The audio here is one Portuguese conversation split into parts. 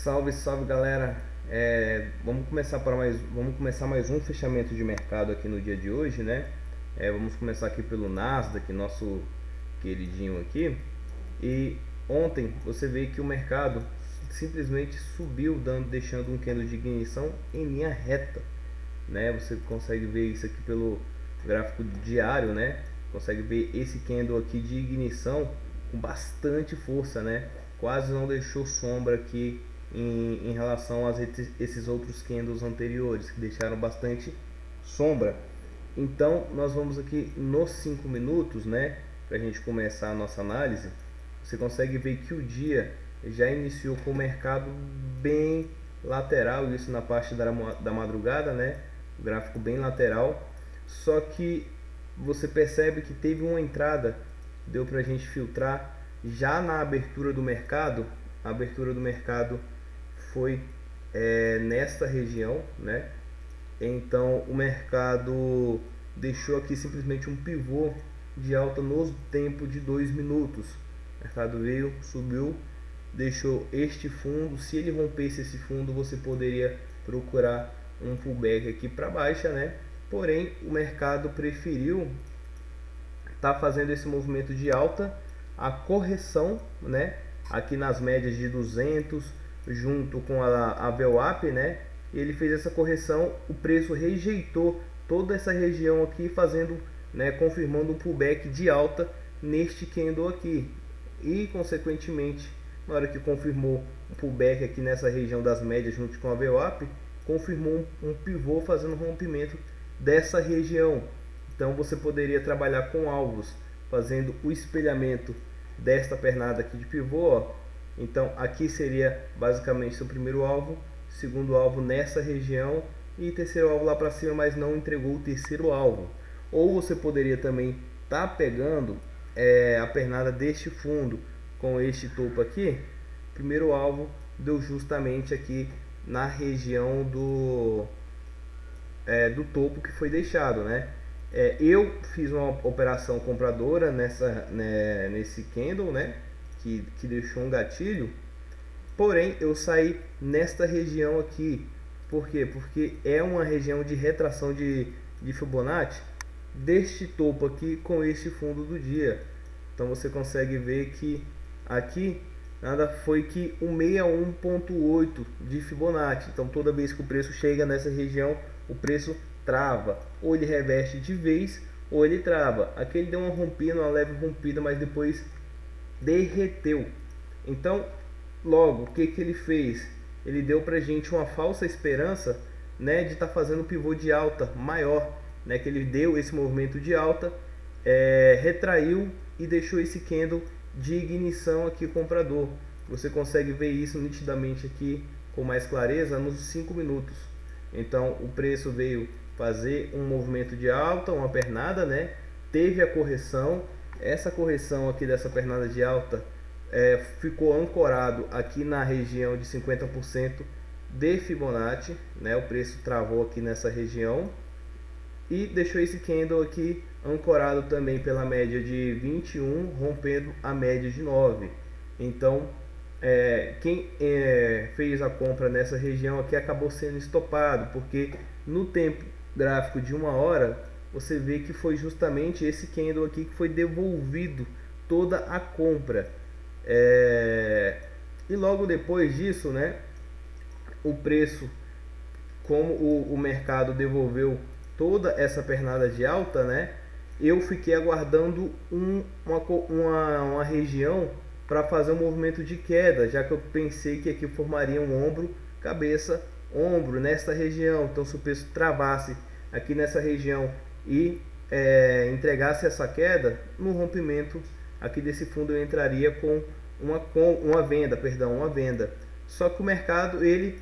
Salve, salve galera. Vamos começar mais um fechamento de mercado aqui no dia de hoje, né? Vamos começar aqui pelo Nasdaq, nosso queridinho aqui. E ontem você vê que o mercado simplesmente subiu, deixando um candle de ignição em linha reta, né? Você consegue ver isso aqui pelo gráfico diário, né? Consegue ver esse candle aqui de ignição com bastante força, né? Quase não deixou sombra aqui em relação a esses outros candles anteriores que deixaram bastante sombra. Então nós vamos aqui nos 5 minutos, né, para a gente começar a nossa análise. Você consegue ver que o dia já iniciou com o mercado bem lateral, isso na parte da madrugada, né, o gráfico bem lateral. Só que você percebe que teve uma entrada, deu para a gente filtrar já na abertura do mercado. A abertura do mercado foi nesta região, né? Então o mercado deixou aqui simplesmente um pivô de alta no tempo de 2 minutos. O mercado veio, subiu, deixou este fundo. Se ele rompesse esse fundo, você poderia procurar um pullback aqui para baixa, né? Porém, o mercado preferiu estar fazendo esse movimento de alta, a correção, né? Aqui nas médias de 200 junto com a VWAP, né? Ele fez essa correção, o preço rejeitou toda essa região aqui, fazendo, né, confirmando um pullback de alta neste candle aqui. E consequentemente, na hora que confirmou um pullback aqui nessa região das médias junto com a VWAP, confirmou um pivô fazendo rompimento dessa região. Então você poderia trabalhar com alvos, fazendo o espelhamento desta pernada aqui de pivô, ó. Então aqui seria basicamente seu primeiro alvo, segundo alvo nessa região e terceiro alvo lá para cima, mas não entregou o terceiro alvo. Ou você poderia também estar pegando a pernada deste fundo com este topo aqui. Primeiro alvo deu justamente aqui na região do topo que foi deixado, né? Eu fiz uma operação compradora nesse candle, né? Que deixou um gatilho, porém eu saí nesta região aqui. Por quê? Porque é uma região de retração de Fibonacci deste topo aqui com este fundo do dia. Então você consegue ver que aqui nada foi que 161.8 de Fibonacci. Então toda vez que o preço chega nessa região, o preço trava, ou ele reveste de vez ou ele trava. Aqui ele deu uma rompida, uma leve rompida, mas depois derreteu. Então logo o que ele fez? Ele deu pra gente uma falsa esperança, né, de estar fazendo pivô de alta maior, né, que ele deu esse movimento de alta, retraiu e deixou esse candle de ignição aqui comprador. Você consegue ver isso nitidamente aqui com mais clareza nos 5 minutos. Então o preço veio fazer um movimento de alta, uma pernada, né, teve a correção. Essa correção aqui dessa pernada de alta ficou ancorado aqui na região de 50% de Fibonacci, né? O preço travou aqui nessa região e deixou esse candle aqui ancorado também pela média de 21, rompendo a média de 9. Então quem fez a compra nessa região aqui acabou sendo estopado, porque no tempo gráfico de 1 hora você vê que foi justamente esse candle aqui que foi devolvido toda a compra. E logo depois disso, né, o preço, como o mercado devolveu toda essa pernada de alta, né, eu fiquei aguardando uma região para fazer um movimento de queda, já que eu pensei que aqui formaria um ombro, cabeça, ombro nesta região. Então se o preço travasse aqui nessa região e entregasse essa queda, no rompimento aqui desse fundo eu entraria com uma venda. Só que o mercado ele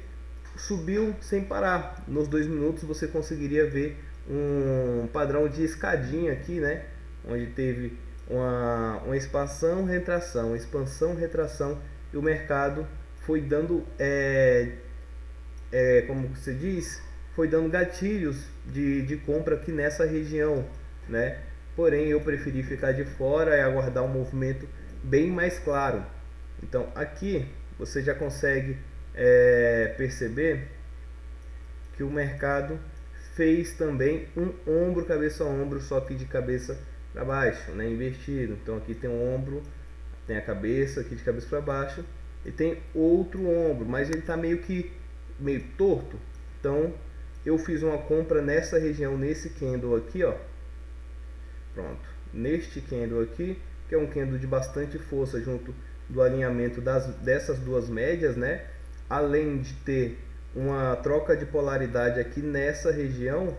subiu sem parar. Nos 2 minutos você conseguiria ver um padrão de escadinha aqui, né, onde teve uma expansão, retração, expansão, retração, e o mercado foi dando como você diz, foi dando gatilhos de compra aqui nessa região, né? Porém eu preferi ficar de fora e aguardar um movimento bem mais claro. Então aqui você já consegue perceber que o mercado fez também um ombro, cabeça a ombro, só que de cabeça para baixo, né, invertido. Então aqui tem um ombro, tem a cabeça aqui de cabeça para baixo e tem outro ombro, mas ele está meio torto. Então eu fiz uma compra nessa região, nesse candle aqui, ó. Pronto, neste candle aqui, que é um candle de bastante força junto do alinhamento dessas duas médias, né? Além de ter uma troca de polaridade aqui nessa região,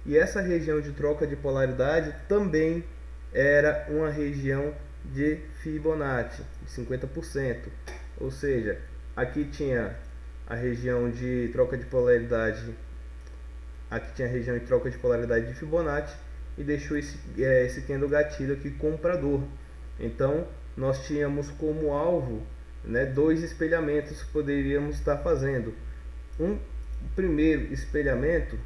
e essa região de troca de polaridade também era uma região de Fibonacci, de 50%. Ou seja, aqui tinha a região de troca de polaridade, aqui tinha a região de troca de polaridade de Fibonacci e deixou esse candle gatilho aqui comprador. Então nós tínhamos como alvo, né, dois espelhamentos que poderíamos estar fazendo. Um primeiro espelhamento,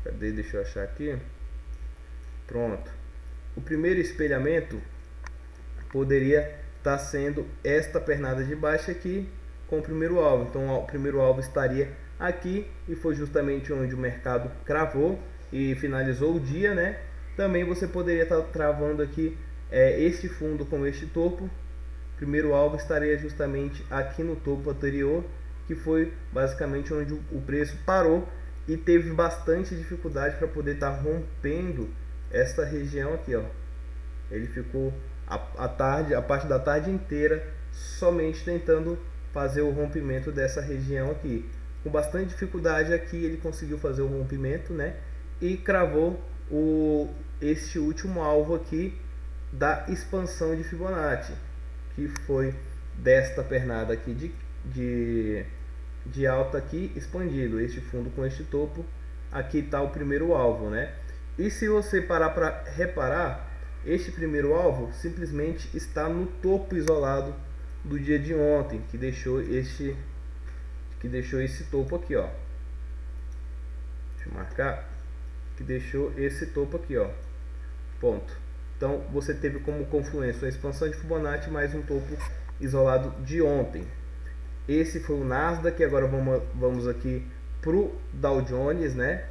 cadê? Deixa eu achar aqui. Pronto. O primeiro espelhamento poderia estar sendo esta pernada de baixo aqui com o primeiro alvo. Então o primeiro alvo estaria aqui e foi justamente onde o mercado cravou e finalizou o dia, né? Também você poderia estar travando aqui este fundo com este topo. O primeiro alvo estaria justamente aqui no topo anterior, que foi basicamente onde o preço parou e teve bastante dificuldade para poder estar rompendo esta região aqui, ó. Ele ficou a parte da tarde inteira somente tentando fazer o rompimento dessa região aqui. Com bastante dificuldade aqui ele conseguiu fazer o rompimento, né? E cravou este último alvo aqui da expansão de Fibonacci, que foi desta pernada aqui de alta aqui expandido, este fundo com este topo. Aqui está o primeiro alvo, né? E se você parar para reparar, este primeiro alvo simplesmente está no topo isolado do dia de ontem, que deixou esse topo aqui, ó. Deixa eu marcar, que deixou esse topo aqui, ó. Ponto. Então você teve como confluência a expansão de Fibonacci mais um topo isolado de ontem. Esse foi o Nasdaq. Agora vamos aqui pro Dow Jones, né?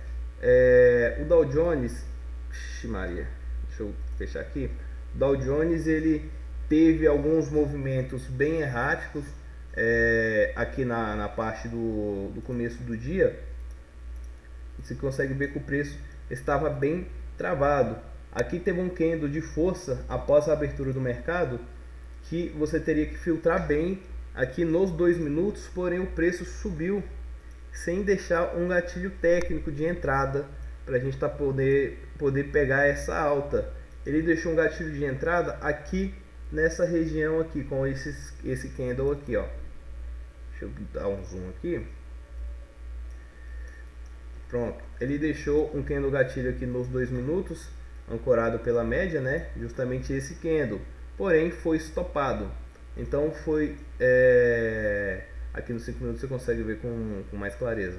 O Dow Jones, Maria, deixa eu fechar aqui. O Dow Jones ele teve alguns movimentos bem erráticos aqui na parte do começo do dia. Você consegue ver que o preço estava bem travado. Aqui teve um candle de força após a abertura do mercado que você teria que filtrar bem aqui nos 2 minutos, porém o preço subiu sem deixar um gatilho técnico de entrada para a gente poder pegar essa alta. Ele deixou um gatilho de entrada aqui nessa região aqui com esse candle aqui, ó. Deixa eu dar um zoom aqui. Pronto, ele deixou um candle gatilho aqui nos 2 minutos, ancorado pela média, né? Justamente esse candle, porém foi estopado. Então foi aqui nos 5 minutos você consegue ver com mais clareza.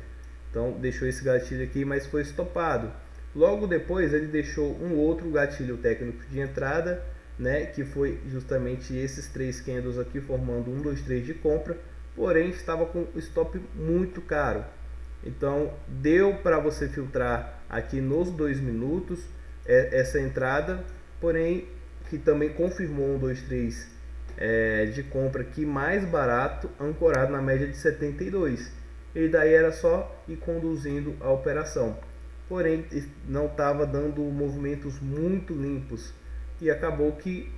Então deixou esse gatilho aqui, mas foi estopado. Logo depois ele deixou um outro gatilho técnico de entrada, né? Que foi justamente esses 3 candles aqui formando 1, 2, 3 de compra, porém estava com o stop muito caro. Então deu para você filtrar aqui nos 2 minutos essa entrada, porém que também confirmou 1, 2, 3 de compra aqui mais barato, ancorado na média de 72. E daí era só ir conduzindo a operação, porém não estava dando movimentos muito limpos e acabou que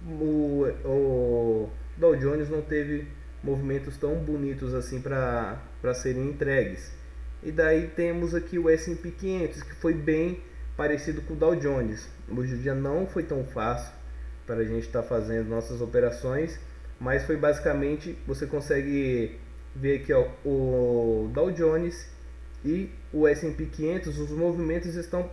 o Dow Jones não teve movimentos tão bonitos assim para serem entregues. E daí temos aqui o S&P 500, que foi bem parecido com o Dow Jones. Hoje o dia não foi tão fácil para a gente estar fazendo nossas operações, mas foi basicamente, você consegue ver aqui, ó, o Dow Jones e o S&P 500, os movimentos estão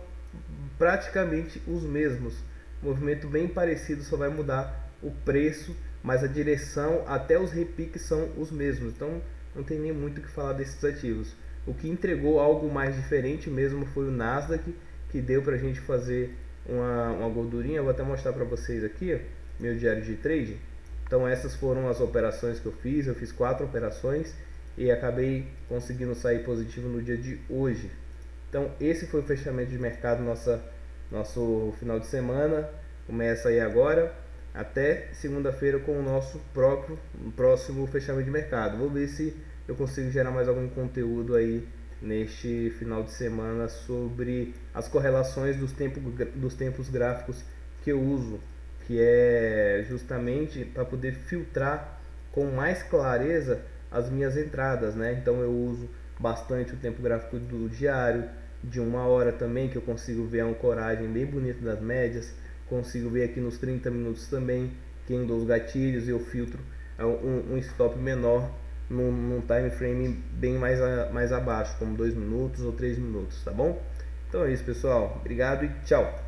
praticamente os mesmos, movimento bem parecido, só vai mudar o preço, mas a direção até os repiques são os mesmos. Então não tem nem muito o que falar desses ativos. O que entregou algo mais diferente mesmo foi o Nasdaq, que deu para a gente fazer uma gordurinha. Eu vou até mostrar para vocês aqui, ó, meu diário de trade. Então essas foram as operações que eu fiz 4 operações e acabei conseguindo sair positivo no dia de hoje. Então esse foi o fechamento de mercado, nosso final de semana. Começa aí agora até segunda-feira com o nosso próximo fechamento de mercado. Vou ver se eu consigo gerar mais algum conteúdo aí neste final de semana sobre as correlações dos tempos gráficos que eu uso, que é justamente para poder filtrar com mais clareza as minhas entradas, né? Então eu uso bastante o tempo gráfico do diário, de 1 hora também, que eu consigo ver a ancoragem bem bonita das médias, consigo ver aqui nos 30 minutos também, quem dou os gatilhos e eu filtro um stop menor num time frame bem mais abaixo, como 2 minutos ou 3 minutos, tá bom? Então é isso, pessoal. Obrigado e tchau!